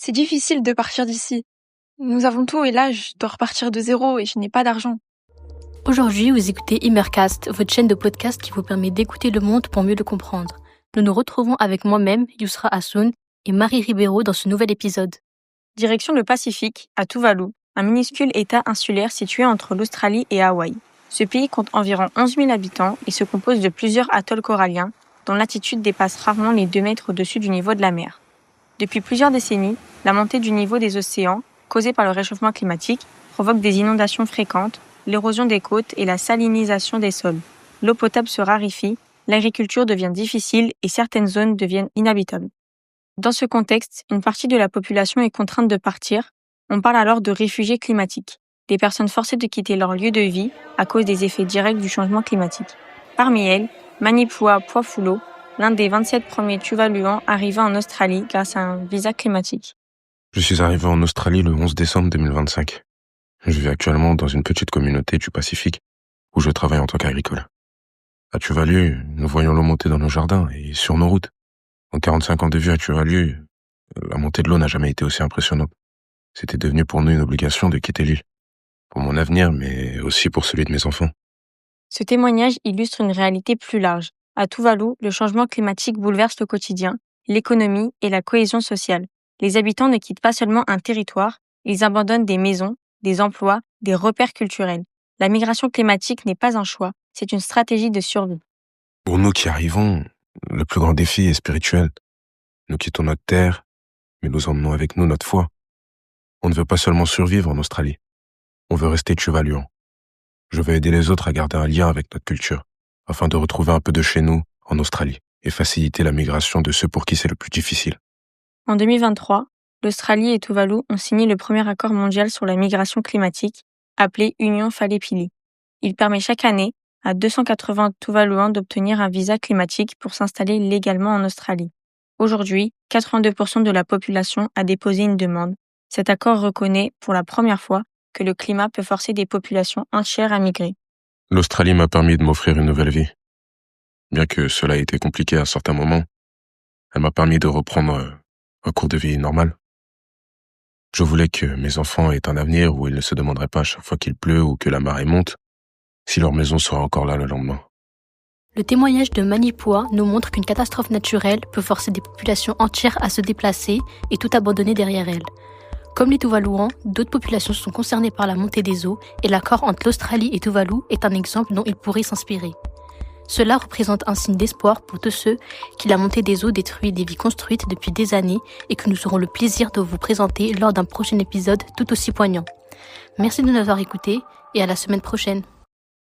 C'est difficile de partir d'ici. Nous avons tout et là, je dois repartir de zéro et je n'ai pas d'argent. Aujourd'hui, vous écoutez Immercast, votre chaîne de podcast qui vous permet d'écouter le monde pour mieux le comprendre. Nous nous retrouvons avec moi-même, Yousra Hassoun, et Marie Ribeiro dans ce nouvel épisode. Direction le Pacifique, à Tuvalu, un minuscule état insulaire situé entre l'Australie et Hawaï. Ce pays compte environ 11 000 habitants et se compose de plusieurs atolls coralliens dont l'altitude dépasse rarement les 2 mètres au-dessus du niveau de la mer. Depuis plusieurs décennies, la montée du niveau des océans, causée par le réchauffement climatique, provoque des inondations fréquentes, l'érosion des côtes et la salinisation des sols. L'eau potable se raréfie, l'agriculture devient difficile et certaines zones deviennent inhabitables. Dans ce contexte, une partie de la population est contrainte de partir. On parle alors de réfugiés climatiques, des personnes forcées de quitter leur lieu de vie à cause des effets directs du changement climatique. Parmi elles, Manipua Puafulo, l'un des 27 premiers Tuvaluans arrivés en Australie grâce à un visa climatique. Je suis arrivé en Australie le 11 décembre 2025. Je vis actuellement dans une petite communauté du Pacifique où je travaille en tant qu'agricole. À Tuvalu, nous voyons l'eau monter dans nos jardins et sur nos routes. En 45 ans de vie à Tuvalu, la montée de l'eau n'a jamais été aussi impressionnante. C'était devenu pour nous une obligation de quitter l'île. Pour mon avenir, mais aussi pour celui de mes enfants. Ce témoignage illustre une réalité plus large. À Tuvalu, le changement climatique bouleverse le quotidien, l'économie et la cohésion sociale. Les habitants ne quittent pas seulement un territoire, ils abandonnent des maisons, des emplois, des repères culturels. La migration climatique n'est pas un choix, c'est une stratégie de survie. Pour nous qui arrivons, le plus grand défi est spirituel. Nous quittons notre terre, mais nous emmenons avec nous notre foi. On ne veut pas seulement survivre en Australie. On veut rester tuvaluan. Je veux aider les autres à garder un lien avec notre culture, afin de retrouver un peu de chez nous en Australie et faciliter la migration de ceux pour qui c'est le plus difficile. En 2023, l'Australie et Tuvalu ont signé le premier accord mondial sur la migration climatique, appelé Union Falepili. Il permet chaque année à 280 Tuvaluans d'obtenir un visa climatique pour s'installer légalement en Australie. Aujourd'hui, 82% de la population a déposé une demande. Cet accord reconnaît, pour la première fois, que le climat peut forcer des populations entières à migrer. L'Australie m'a permis de m'offrir une nouvelle vie. Bien que cela ait été compliqué à certains moments, elle m'a permis de reprendre un cours de vie normal. Je voulais que mes enfants aient un avenir où ils ne se demanderaient pas à chaque fois qu'il pleut ou que la marée monte, si leur maison sera encore là le lendemain. Le témoignage de Manipua nous montre qu'une catastrophe naturelle peut forcer des populations entières à se déplacer et tout abandonner derrière elles. Comme les Tuvaluans, d'autres populations sont concernées par la montée des eaux et l'accord entre l'Australie et Tuvalu est un exemple dont ils pourraient s'inspirer. Cela représente un signe d'espoir pour tous ceux qui la montée des eaux détruit des vies construites depuis des années et que nous aurons le plaisir de vous présenter lors d'un prochain épisode tout aussi poignant. Merci de nous avoir écoutés et à la semaine prochaine.